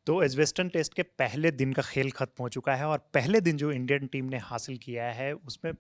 तो एजवेस्टन टेस्ट के पहले दिन का खेल खत्म हो चुका है और पहले दिन जो इंडियन टीम ने हासिल किया है उसमें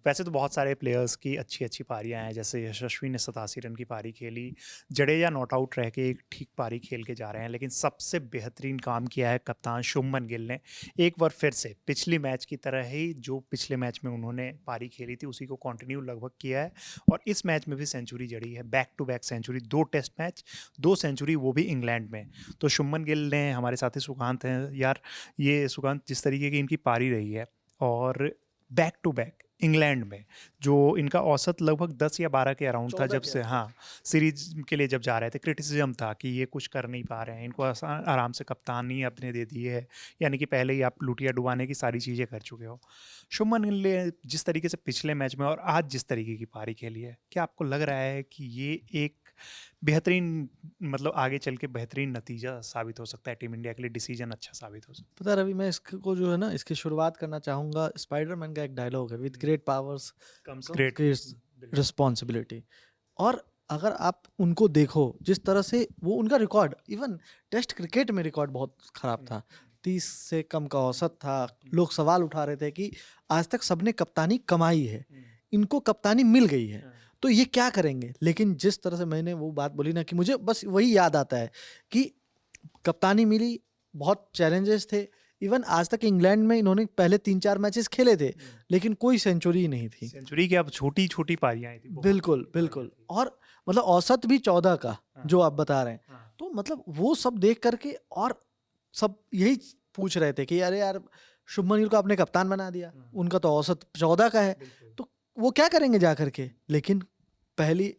वैसे तो बहुत सारे प्लेयर्स की अच्छी अच्छी पारियां हैं, जैसे यशस्वी ने 87 रन की पारी खेली, जडेजा नॉट आउट रह के एक ठीक पारी खेल के जा रहे हैं, लेकिन सबसे बेहतरीन काम किया है कप्तान शुभमन गिल ने। एक बार फिर से पिछली मैच की तरह ही जो पिछले मैच में उन्होंने पारी खेली थी उसी को कंटिन्यू लगभग किया है और इस मैच में भी सेंचुरी जड़ी है, back to back century, 2 test match 2 century, वो भी इंग्लैंड में। तो शुभमन गिल ने, हमारे साथी सुकांत हैं यार, ये सुकांत जिस तरीके की इनकी पारी रही है और बैक टू बैक इंग्लैंड में जो इनका औसत लगभग 10 या 12 के अराउंड था, 14 जब के से आसपास। हाँ सीरीज के लिए जब जा रहे थे क्रिटिसिज्म था कि ये कुछ कर नहीं पा रहे हैं, इनको आराम से कप्तानी अपने दे दी है, यानी कि पहले ही आप लुटिया डुबाने की सारी चीज़ें कर चुके हो। शुभमन गिल ने जिस तरीके से पिछले मैच में और आज जिस तरीके की पारी खेली है, क्या आपको लग रहा है कि ये एक बेहतरीन, मतलब आगे चल के बेहतरीन नतीजा साबित हो सकता है टीम इंडिया के लिए, डिसीजन अच्छा साबित हो सकता पता है रवि, मैं इसको जो है ना, इसकी शुरुआत करना चाहूंगा। स्पाइडरमैन का एक डायलॉग है, विद ग्रेट पावर्स है? Comes comes great. Great responsibility. और अगर आप उनको देखो, जिस तरह से वो उनका रिकॉर्ड, इवन टेस्ट क्रिकेट में रिकॉर्ड बहुत खराब था, 30 से कम का औसत था। लोग सवाल उठा रहे थे कि आज तक सबने कप्तानी कमाई है, इनको कप्तानी मिल गई है, तो ये क्या करेंगे। लेकिन जिस तरह से मैंने वो बात बोली ना, कि मुझे बस वही याद आता है कि कप्तानी मिली, बहुत चैलेंजेस थे। इवन आज तक इंग्लैंड में इन्होंने पहले 3-4 मैचेस खेले थे, लेकिन कोई सेंचुरी ही नहीं थी। सेंचुरी की अब छोटी छोटी पारियां आई थी, बहुत बिल्कुल छोटी पारियां बिल्कुल। थी। और मतलब औसत भी 14 का, हाँ, जो आप बता रहे हैं। हाँ, तो मतलब वो सब देख करके, और सब यही पूछ रहे थे कि अरे यार, शुभमन गिल को आपने कप्तान बना दिया, हाँ, उनका तो औसत 14 का है, बिल्कुल। तो वो क्या करेंगे जा करके। लेकिन पहली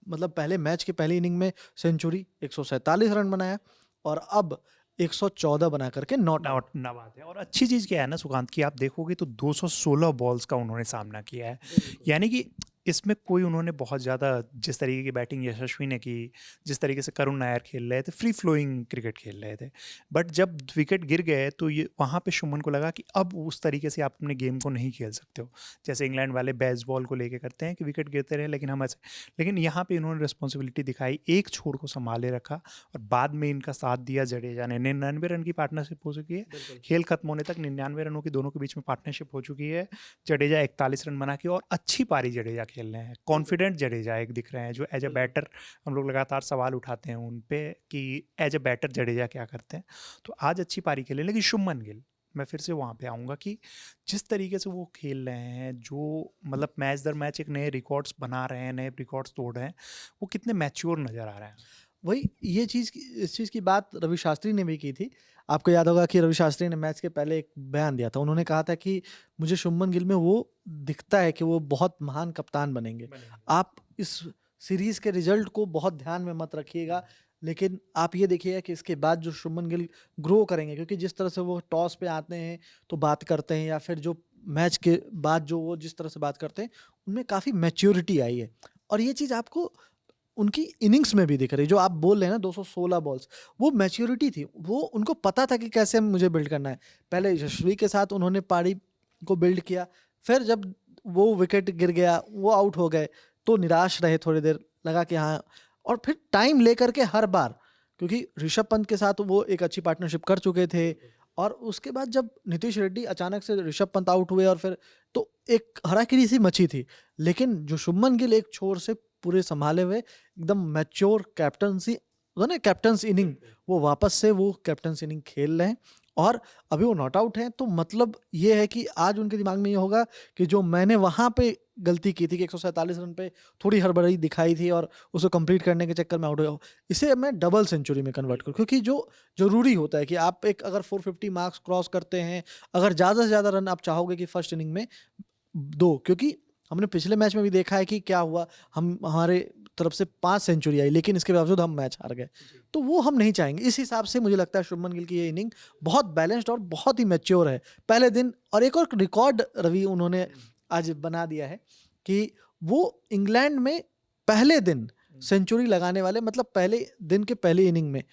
मतलब पहले मैच के पहली इनिंग में सेंचुरी, 147 रन बनाया, और अब 114 बना करके नॉट आउट। ना बात है, और अच्छी चीज़ क्या है ना सुकांत की, आप देखोगे तो 216 बॉल्स का उन्होंने सामना किया है, यानी कि इसमें कोई उन्होंने बहुत ज़्यादा, जिस तरीके की बैटिंग यशस्वी ने की, जिस तरीके से करुण नायर खेल रहे थे, फ्री फ्लोइंग क्रिकेट खेल रहे थे, बट जब विकेट गिर गए तो ये वहाँ पे शुभमन को लगा कि अब उस तरीके से आप अपने गेम को नहीं खेल सकते हो, जैसे इंग्लैंड वाले बेसबॉल को लेके करते हैं कि विकेट गिरते रहे लेकिन हम ऐसे, लेकिन यहाँ पे इन्होंने रिस्पॉन्सिबिलिटी दिखाई, एक छोर को संभाले रखा और बाद में इनका साथ दिया जडेजा ने। 99 रन की पार्टनरशिप हो चुकी है, खेल खत्म होने तक 99 रनों की दोनों के बीच में पार्टनरशिप हो चुकी है। जडेजा 41 रन बना के, और अच्छी पारी जडेजा खेल रहे हैं, कॉन्फिडेंट जडेजा एक दिख रहे हैं, जो एज ए बैटर हम लोग लगातार सवाल उठाते हैं उन पे कि एज ए बैटर जडेजा क्या करते हैं, तो आज अच्छी पारी खेले। लेकिन शुभमन गिल, मैं फिर से वहाँ पे आऊँगा कि जिस तरीके से वो खेल रहे हैं, जो मतलब मैच दर मैच एक नए रिकॉर्ड्स बना रहे हैं, नए रिकॉर्ड्स तोड़ रहे हैं, वो कितने मैच्योर नज़र आ रहे हैं। वही ये चीज़ की इस चीज़ की बात रवि शास्त्री ने भी की थी। आपको याद होगा कि रवि शास्त्री ने मैच के पहले एक बयान दिया था। उन्होंने कहा था कि मुझे शुभमन गिल में वो दिखता है कि वो बहुत महान कप्तान बनेंगे। आप इस सीरीज़ के रिज़ल्ट को बहुत ध्यान में मत रखिएगा, लेकिन आप ये देखिएगा कि इसके बाद जो शुभमन गिल ग्रो करेंगे, क्योंकि जिस तरह से वो टॉस पे आते हैं तो बात करते हैं, या फिर जो मैच के बाद जो वो जिस तरह से बात करते हैं, उनमें काफ़ी मैच्योरिटी आई है। और ये चीज़ आपको उनकी इनिंग्स में भी दिख रही है। जो आप बोल रहे हैं ना, 216 बॉल्स, वो मैच्योरिटी थी। वो उनको पता था कि कैसे मुझे बिल्ड करना है। पहले यशस्वी के साथ उन्होंने पारी को बिल्ड किया, फिर जब वो विकेट गिर गया, वो आउट हो गए, तो निराश रहे थोड़ी देर, लगा कि हाँ। और फिर टाइम लेकर के हर बार, क्योंकि ऋषभ पंत के साथ वो एक अच्छी पार्टनरशिप कर चुके थे, और उसके बाद जब नीतीश रेड्डी अचानक से ऋषभ पंत आउट हुए, और फिर तो एक हराकिरी सी मची थी। लेकिन जो शुभमन गिल एक छोर से पूरे संभाले हुए एकदम मैच्योर कैप्टनसी, ना कैप्टन्स इनिंग, वो वापस से वो कैप्टन्स इनिंग खेल रहे हैं, और अभी वो नॉट आउट हैं। तो मतलब ये है कि आज उनके दिमाग में ये होगा कि जो मैंने वहां पे गलती की थी कि 147 रन पे थोड़ी हड़बड़ी दिखाई थी, और उसको कंप्लीट करने के चक्कर में आउट हो गया, इसे मैं डबल सेंचुरी में कन्वर्ट करूँ। क्योंकि जो जरूरी होता है कि आप एक अगर 450 मार्क्स क्रॉस करते हैं, अगर ज़्यादा से ज़्यादा रन आप चाहोगे कि फर्स्ट इनिंग में दो, क्योंकि हमने पिछले मैच में भी देखा है कि क्या हुआ, हम हमारे तरफ से 5 सेंचुरी आई, लेकिन इसके बावजूद हम मैच हार गए। तो वो हम नहीं चाहेंगे। इस हिसाब से मुझे लगता है शुभमन गिल की ये इनिंग बहुत बैलेंस्ड और बहुत ही मैच्योर है पहले दिन। और एक और रिकॉर्ड रवि उन्होंने आज बना दिया है कि वो इंग्लैंड में पहले दिन सेंचुरी लगाने वाले, मतलब पहले दिन के पहले इनिंग में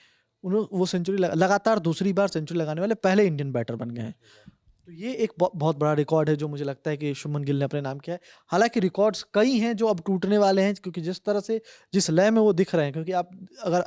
उन्होंने वो सेंचुरी लगातार दूसरी बार सेंचुरी लगाने वाले पहले इंडियन बैटर बन गए हैं। तो ये एक बहुत बड़ा रिकॉर्ड है, जो मुझे लगता है कि शुभमन गिल ने अपने नाम किया है। हालांकि रिकॉर्ड्स कई हैं जो अब टूटने वाले हैं, क्योंकि जिस तरह से, जिस लय में वो दिख रहे हैं, क्योंकि आप अगर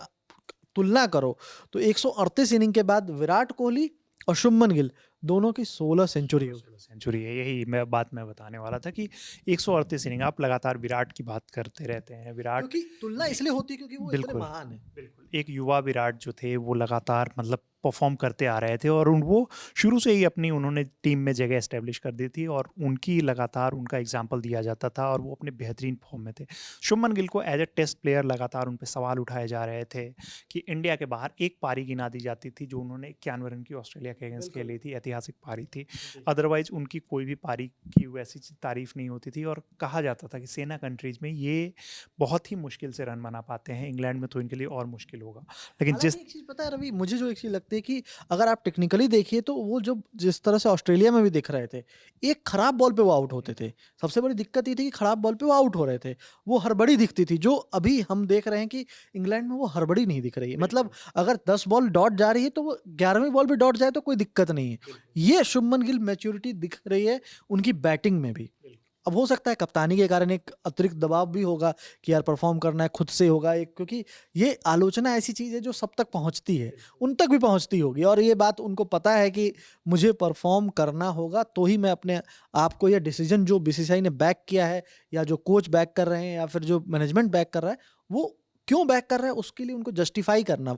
तुलना करो तो 138 इनिंग के बाद विराट कोहली और शुभमन गिल दोनों की 16 सेंचुरी हो गई। सेंचुरी है, यही मैं बताने वाला था कि 138 इनिंग, आप लगातार विराट की बात करते रहते हैं। विराट क्योंकि तुलना इसलिए होती है क्योंकि वो इतने बिल्कुल महान है। बिल्कुल एक युवा विराट जो थे वो लगातार मतलब परफॉर्म करते आ रहे थे, और वो शुरू से ही अपनी उन्होंने टीम में जगह एस्टेब्लिश कर दी थी, और उनकी लगातार उनका एग्जाम्पल दिया जाता था, और वो अपने बेहतरीन फॉर्म में थे। शुभमन गिल को एज ए टेस्ट प्लेयर लगातार उन पर सवाल उठाए जा रहे थे कि इंडिया के बाहर एक पारी गिना दी जाती थी जो उन्होंने 91 रन की ऑस्ट्रेलिया के अगेंस्ट खेली थी, ऐतिहासिक पारी थी। अदरवाइज उनकी कोई भी पारी की वैसी तारीफ नहीं होती थी, और कहा जाता था कि सेना कंट्रीज में ये बहुत ही मुश्किल से रन बना पाते हैं, इंग्लैंड में तो इनके लिए और मुश्किल होगा। लेकिन जिस हालांकि एक चीज पता है रवि, मुझे जो एक चीज लगती है कि अगर आप टेक्निकली देखिए तो वो जो जिस तरह से ऑस्ट्रेलिया में भी दिख रहे थे, एक खराब बॉल पे वो आउट होते थे। सबसे बड़ी दिक्कत ये थी कि खराब बॉल पे वो आउट हो रहे थे, वो हड़बड़ी दिखती थी, जो अभी हम देख रहे हैं कि इंग्लैंड में वो हड़बड़ी नहीं दिख रही है। मतलब अगर 10 बॉल डॉट जा रही है तो वो 11वीं बॉल पे डॉट जाए तो कोई दिक्कत नहीं है। ये शुभमन गिल मैच्योरिटी दिख रही है उनकी बैटिंग में भी। अब हो सकता है कप्तानी के कारण एक अतिरिक्त दबाव भी होगा कि यार परफॉर्म करना है, खुद से होगा एक, क्योंकि ये आलोचना ऐसी चीज़ है जो सब तक पहुंचती है, उन तक भी पहुंचती होगी, और ये बात उनको पता है कि मुझे परफॉर्म करना होगा तो ही मैं अपने आप को, यह डिसीजन जो बीसीसीआई ने बैक किया है या जो कोच बैक कर रहे हैं या फिर जो मैनेजमेंट बैक कर रहा है, वो क्यों बैक कर रहा है उसके लिए उनको जस्टिफाई करना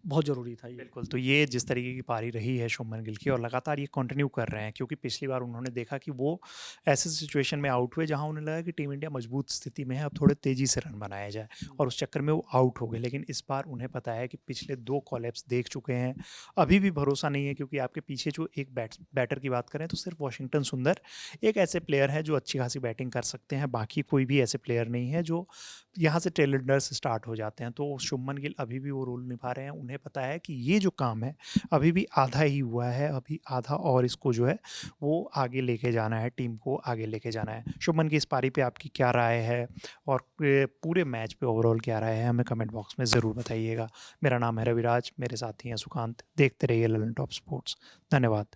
बहुत ज़रूरी था। ये बिल्कुल, तो ये जिस तरीके की पारी रही है शुभमन गिल की, और लगातार ये कंटिन्यू कर रहे हैं, क्योंकि पिछली बार उन्होंने देखा कि वो ऐसे सिचुएशन में आउट हुए जहां उन्हें लगा कि टीम इंडिया मजबूत स्थिति में है, अब थोड़े तेज़ी से रन बनाया जाए, और उस चक्कर में वो आउट हो गए। लेकिन इस बार उन्हें पता है कि पिछले 2 कॉलैप्स देख चुके हैं, अभी भी भरोसा नहीं है, क्योंकि आपके पीछे जो एक बैटर की बात करें तो सिर्फ वॉशिंगटन सुंदर एक ऐसे प्लेयर है जो अच्छी खासी बैटिंग कर सकते हैं, बाकी कोई भी ऐसे प्लेयर नहीं है जो यहाँ से टेल एंडर्स स्टार्ट हो जाते हैं। तो शुभमन गिल अभी भी वो रोल निभा रहे हैं, उन्हें पता है कि ये जो काम है अभी भी आधा ही हुआ है, अभी आधा और इसको जो है वो आगे लेके जाना है, टीम को आगे लेके जाना है। शुभमन की इस पारी पे आपकी क्या राय है, और पूरे मैच पे ओवरऑल क्या राय है, हमें कमेंट बॉक्स में ज़रूर बताइएगा। मेरा नाम है रविराज, मेरे साथी हैं सुकांत। देखते रहिए ललन टॉप स्पोर्ट्स। धन्यवाद।